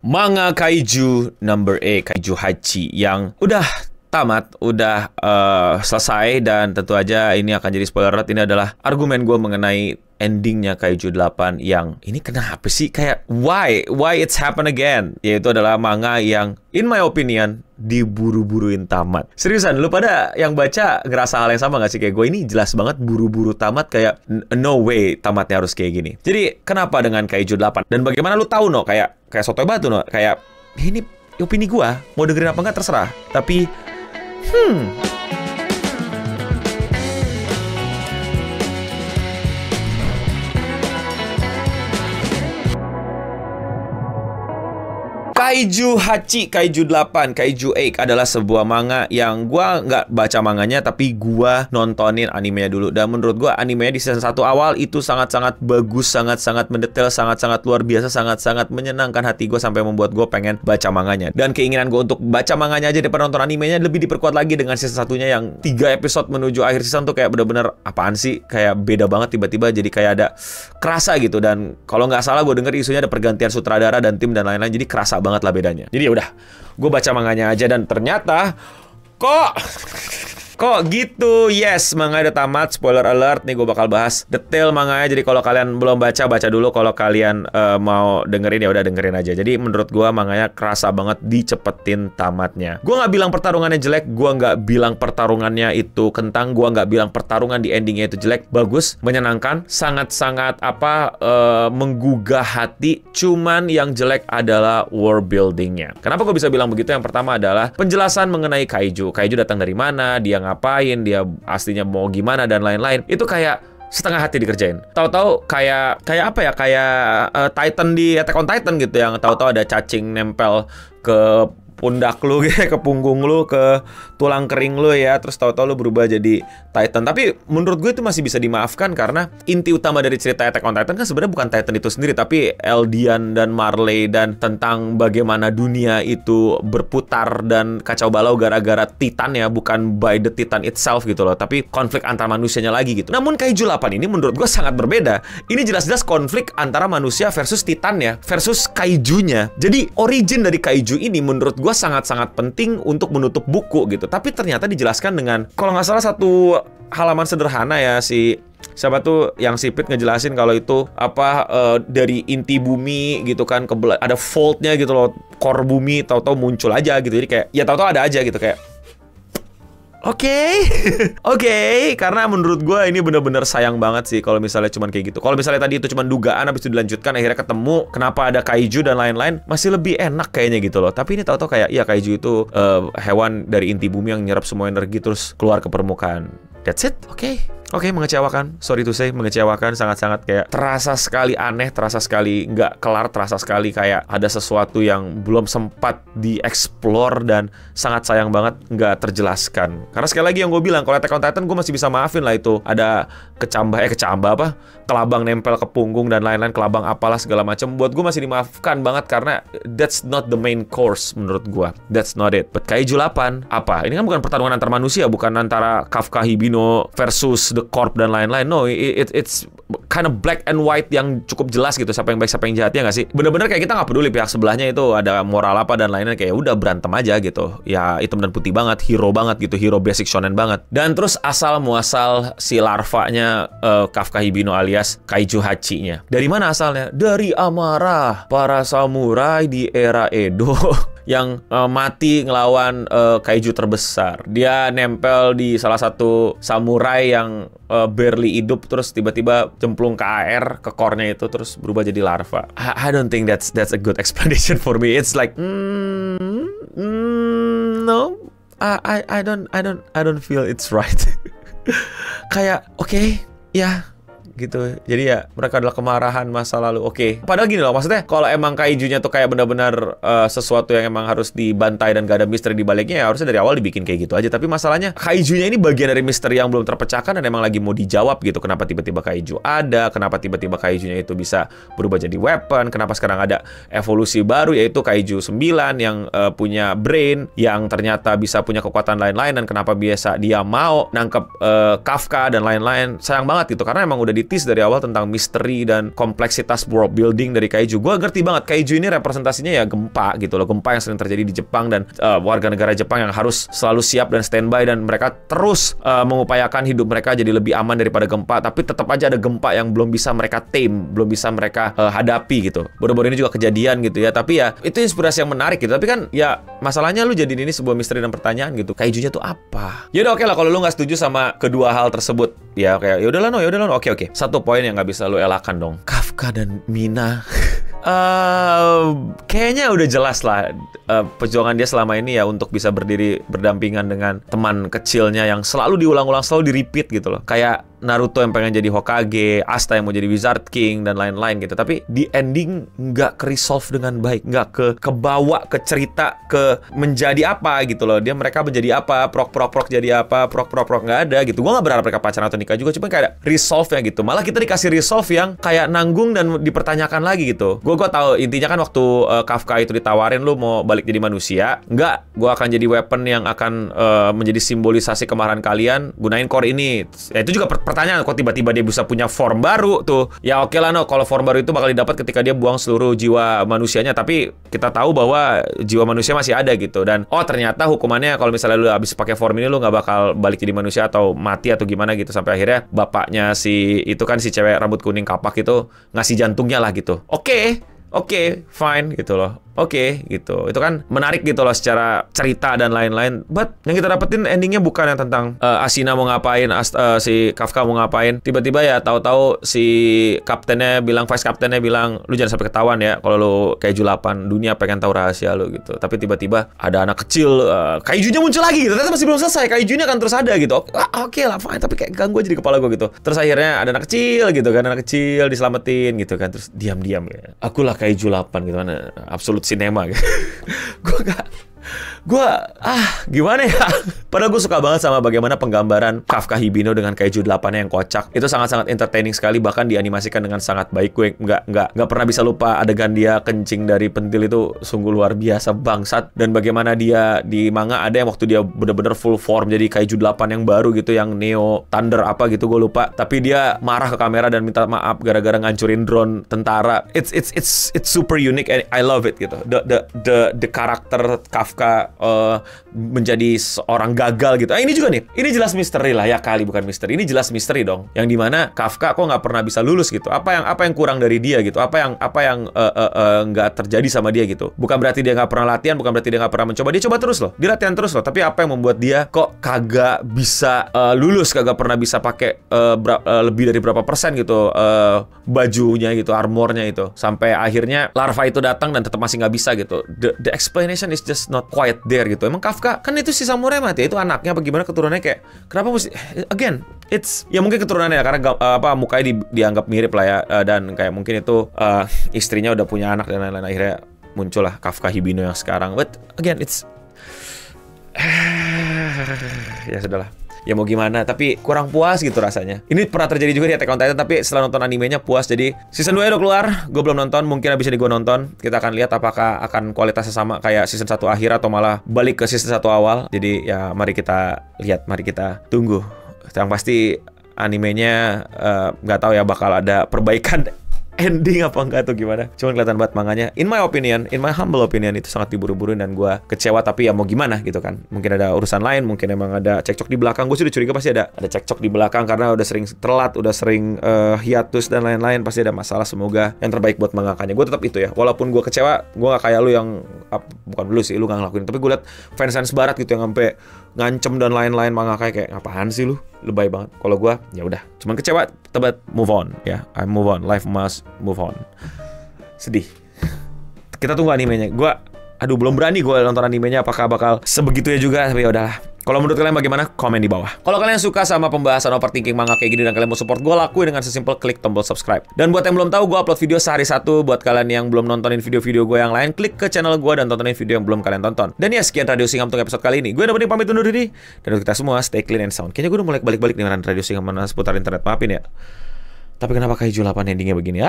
Manga Kaiju number 8, Kaiju Hachi, yang udah tamat, udah selesai, dan tentu aja ini akan jadi spoiler alert. Ini adalah argumen gue mengenai endingnya Kaiju 8 yang ini kenapa sih, kayak why it's happen again, yaitu adalah manga yang in my opinion diburu-buruin tamat. Seriusan, lu pada yang baca ngerasa hal yang sama gak sih kayak gue? Ini jelas banget buru-buru tamat, kayak no way tamatnya harus kayak gini. Jadi kenapa dengan Kaiju 8? Dan bagaimana lu tahu kayak sotoy batu kayak ini opini gue, mau dengerin apa nggak terserah. Tapi Kaiju Hachi, Kaiju 8, Kaiju 8 adalah sebuah manga yang gua nggak baca manganya, tapi gua nontonin animenya dulu. Dan menurut gua animenya di season 1 awal itu sangat-sangat bagus, sangat-sangat mendetail, sangat-sangat luar biasa, sangat-sangat menyenangkan hati gua sampai membuat gua pengen baca manganya. Dan keinginan gua untuk baca manganya aja daripada nonton animenya lebih diperkuat lagi dengan season 1-nya yang 3 episode menuju akhir season tuh kayak bener-bener apaan sih? Kayak beda banget, tiba-tiba jadi kayak ada kerasa gitu. Dan kalau nggak salah gua denger isunya ada pergantian sutradara dan tim dan lain-lain, jadi kerasa banget lah bedanya. Jadi ya udah, gue baca manganya aja dan ternyata kok gitu. Yes, manga udah tamat. Spoiler alert, nih gue bakal bahas detail manganya. Jadi kalau kalian belum baca dulu. Kalau kalian mau dengerin ya udah dengerin aja. Jadi menurut gue manganya kerasa banget dicepetin tamatnya. Gue nggak bilang pertarungannya jelek, gue nggak bilang pertarungannya itu kentang, gue nggak bilang pertarungan di endingnya itu jelek. Bagus, menyenangkan, sangat-sangat menggugah hati. Cuman yang jelek adalah world buildingnya. Kenapa gue bisa bilang begitu? Yang pertama adalah penjelasan mengenai Kaiju. Kaiju datang dari mana, dia ngapain, dia aslinya mau gimana dan lain-lain. Itu kayak setengah hati dikerjain. Tahu-tahu kayak apa ya? Kayak Titan di Attack on Titan gitu, yang tahu-tahu ada cacing nempel ke pundak lu, ke punggung lu, ke tulang kering lu ya, terus tahu-tahu lu berubah jadi Titan. Tapi menurut gue itu masih bisa dimaafkan karena inti utama dari cerita Attack on Titan kan sebenarnya bukan Titan itu sendiri, tapi Eldian dan Marley, dan tentang bagaimana dunia itu berputar dan kacau balau gara-gara Titan ya, bukan by the Titan itself gitu loh, tapi konflik antar manusianya lagi gitu. Namun Kaiju 8 ini menurut gue sangat berbeda. Ini jelas-jelas konflik antara manusia versus Titan ya, versus Kaijunya. Jadi origin dari Kaiju ini menurut gue sangat-sangat penting untuk menutup buku gitu. Tapi ternyata dijelaskan dengan, kalau nggak salah, satu halaman sederhana ya, siapa tuh yang sipit ngejelasin kalau itu dari inti bumi gitu kan, ada faultnya gitu loh, core bumi, tahu-tahu muncul aja gitu. Jadi kayak ya tahu-tahu ada aja gitu, kayak Oke, karena menurut gue ini bener-bener sayang banget sih kalau misalnya cuman kayak gitu. Kalau misalnya tadi itu cuman dugaan, habis itu dilanjutkan, akhirnya ketemu kenapa ada Kaiju dan lain-lain, masih lebih enak kayaknya gitu loh. Tapi ini tahu-tahu kayak, ya Kaiju itu hewan dari inti bumi yang nyerap semua energi terus keluar ke permukaan. That's it. Oke, mengecewakan. Sorry to say, mengecewakan. Sangat-sangat kayak terasa sekali aneh, terasa sekali nggak kelar, terasa sekali kayak ada sesuatu yang belum sempat dieksplor dan sangat sayang banget nggak terjelaskan. Karena sekali lagi yang gue bilang, kalau Attack on Titan gue masih bisa maafin lah, itu ada kelabang nempel ke punggung dan lain-lain, kelabang apalah segala macam. Buat gue masih dimaafkan banget karena that's not the main course menurut gue. That's not it. But Kaiju 8 apa? Ini kan bukan pertarungan antar manusia, bukan antara Kafka Hibino versus The Corp dan lain-lain. No, it's kind of black and white yang cukup jelas gitu, siapa yang baik siapa yang jahat, ya nggak sih? Bener-bener kayak kita nggak peduli pihak sebelahnya itu ada moral apa dan lain-lain, kayak udah berantem aja gitu. Ya hitam dan putih banget, hero banget gitu, hero basic shonen banget. Dan terus asal muasal si larvanya Kafka Hibino alias Kaiju Hachi-nya. Dari mana asalnya? Dari amarah para samurai di era Edo yang mati ngelawan kaiju terbesar. Dia nempel di salah satu samurai yang barely hidup, terus tiba-tiba cemplung ke air, ke core-nya itu, terus berubah jadi larva. I don't think that's a good explanation for me. It's like no, I don't feel it's right. Kayak ya gitu. Jadi ya mereka adalah kemarahan masa lalu. Padahal gini loh, maksudnya kalau emang Kaijunya tuh kayak benar-benar sesuatu yang emang harus dibantai dan gak ada misteri di baliknya, ya harusnya dari awal dibikin kayak gitu aja. Tapi masalahnya Kaijunya ini bagian dari misteri yang belum terpecahkan dan emang lagi mau dijawab gitu. Kenapa tiba-tiba Kaiju ada, kenapa tiba-tiba Kaijunya itu bisa berubah jadi weapon, kenapa sekarang ada evolusi baru yaitu Kaiju 9 yang punya brain, yang ternyata bisa punya kekuatan lain-lain, dan kenapa biasa dia mau nangkep Kafka dan lain-lain. Sayang banget gitu, karena emang udah kritis dari awal tentang misteri dan kompleksitas world building dari kaiju. Gue ngerti banget kaiju ini representasinya ya gempa gitu loh, gempa yang sering terjadi di Jepang dan warga negara Jepang yang harus selalu siap dan standby, dan mereka terus mengupayakan hidup mereka jadi lebih aman daripada gempa, tapi tetap aja ada gempa yang belum bisa mereka tame, belum bisa mereka hadapi gitu. Baru-baru ini juga kejadian gitu ya, tapi ya itu inspirasi yang menarik gitu. Tapi kan ya masalahnya lu jadiin ini sebuah misteri dan pertanyaan gitu. Kaijunya tuh apa? Ya udah oke lah kalau lu nggak setuju sama kedua hal tersebut. Ya kayak ya udahlah no. Oke. Satu poin yang nggak bisa lu elakkan dong. Kafka dan Mina. Kayaknya udah jelas lah perjuangan dia selama ini ya untuk bisa berdiri berdampingan dengan teman kecilnya yang selalu diulang-ulang, selalu di-repeat gitu loh. Kayak Naruto yang pengen jadi Hokage, Asta yang mau jadi Wizard King, dan lain-lain gitu. Tapi di ending nggak ke-resolve dengan baik, nggak kebawa ke cerita, ke menjadi apa gitu loh. Mereka menjadi apa, prok jadi apa, prok nggak ada gitu. Gue nggak berharap mereka pacaran atau nikah juga, cuma kayak resolve-nya gitu. Malah kita dikasih resolve yang kayak nanggung dan dipertanyakan lagi gitu. Gue tahu intinya kan waktu Kafka itu ditawarin lu mau balik jadi manusia, nggak, gue akan jadi weapon yang akan menjadi simbolisasi kemarahan kalian, gunain core ini. Ya itu juga pertanyaan, kok tiba-tiba dia bisa punya form baru tuh. Ya oke lah no, kalau form baru itu bakal didapat ketika dia buang seluruh jiwa manusianya, tapi kita tahu bahwa jiwa manusia masih ada gitu. Dan ternyata hukumannya kalau misalnya lu habis pakai form ini lu nggak bakal balik jadi manusia atau mati atau gimana gitu. Sampai akhirnya bapaknya si itu kan si cewek rambut kuning kapak itu ngasih jantungnya lah gitu. Oke, fine gitu loh. Oke, gitu. Itu kan menarik gitu loh secara cerita dan lain-lain. But yang kita dapetin endingnya bukan yang tentang Asina mau ngapain, si Kafka mau ngapain. Tiba-tiba ya tahu-tahu si kaptennya bilang, vice kaptennya bilang, lu jangan sampai ketahuan ya kalau lu kaiju 8, dunia pengen tahu rahasia lu gitu. Tapi tiba-tiba ada anak kecil, kaijunya muncul lagi gitu. Ternyata masih belum selesai, kaijunya akan terus ada gitu. Oke lah, fine. Tapi kayak ganggu aja di kepala gue gitu. Terus akhirnya ada anak kecil gitu kan, anak kecil diselamatin gitu kan. Terus diam-diam ya, akulah kaiju 8 gitu kan, absolut sinema gitu. Gimana ya? Padahal gue suka banget sama bagaimana penggambaran Kafka Hibino dengan kaiju 8 yang kocak. Itu sangat-sangat entertaining sekali, bahkan dianimasikan dengan sangat baik. Gue nggak pernah bisa lupa adegan dia kencing dari pentil itu, sungguh luar biasa bangsat. Dan bagaimana dia di manga ada yang waktu dia bener-bener full form jadi kaiju 8 yang baru gitu, yang Neo Thunder apa gitu gue lupa. Tapi dia marah ke kamera dan minta maaf gara-gara ngancurin drone tentara. It's super unique and I love it gitu. The karakter Kafka menjadi seorang gagal gitu. Ini juga nih, ini jelas misteri lah ya kali, bukan misteri. Ini jelas misteri dong. Yang dimana Kafka kok nggak pernah bisa lulus gitu. Apa yang kurang dari dia gitu? Apa yang nggak terjadi sama dia gitu? Bukan berarti dia nggak pernah latihan, bukan berarti dia nggak pernah mencoba. Dia coba terus loh, dia latihan terus loh. Tapi apa yang membuat dia kok kagak bisa lulus, kagak pernah bisa pakai lebih dari berapa persen gitu bajunya gitu, armornya itu, sampai akhirnya larva itu datang dan tetap masih nggak bisa gitu. The explanation is just not quite there gitu. Emang Kafka kan itu si samurai mati, itu anaknya apa gimana, keturunannya kayak kenapa mesti again, it's ya mungkin keturunannya ya, karena mukanya dianggap mirip lah ya, dan kayak mungkin itu istrinya udah punya anak dan lain-lain, akhirnya muncullah Kafka Hibino yang sekarang. But again it's ya sudahlah. Ya mau gimana, tapi kurang puas gitu rasanya. Ini pernah terjadi juga di Attack on Titan, tapi setelah nonton animenya puas. Jadi season 2 udah keluar, gue belum nonton, mungkin abis ini gue nonton. Kita akan lihat apakah akan kualitasnya sama kayak season 1 akhir atau malah balik ke season 1 awal. Jadi ya mari kita lihat, mari kita tunggu. Yang pasti animenya nggak tahu ya bakal ada perbaikan ending apa enggak tuh gimana. Cuman kelihatan banget manganya. In my opinion, in my humble opinion, itu sangat diburu-buruin dan gue kecewa. Tapi ya mau gimana gitu kan. Mungkin ada urusan lain, mungkin emang ada cekcok di belakang. Gue sudah curiga pasti ada cekcok di belakang karena udah sering telat, udah sering hiatus dan lain-lain. Pasti ada masalah. Semoga yang terbaik buat mangakanya. Gue tetap itu ya. Walaupun gue kecewa, gue gak kayak lu yang bukan lu sih, lu gak ngelakuin. Tapi gue liat fans barat gitu yang sampai ngancem dan lain-lain, mangakanya kayak ngapain sih lu? Lebay banget. Kalau gue ya udah, cuman kecewa, but move on ya. I move on. Life must move on. Sedih. Kita tunggu animenya. Belum berani gue nonton animenya apakah bakal sebegitunya juga. Tapi ya udahlah. Kalau menurut kalian bagaimana? Komen di bawah. Kalau kalian suka sama pembahasan overthinking manga kayak gini dan kalian mau support gue, lakuin dengan sesimpel klik tombol subscribe. Dan buat yang belum tahu, gue upload video sehari 1. Buat kalian yang belum nontonin video-video gue yang lain, klik ke channel gue dan tontonin video yang belum kalian tonton. Dan ya sekian Radio Singham untuk episode kali ini. Gue udah pamit undur diri. Dan untuk kita semua, stay clean and sound. Kayaknya gue udah mulai balik-balik dengan Radio Singham mana seputar internet. Maafin ya. Tapi kenapa kaiju 8 endingnya begini?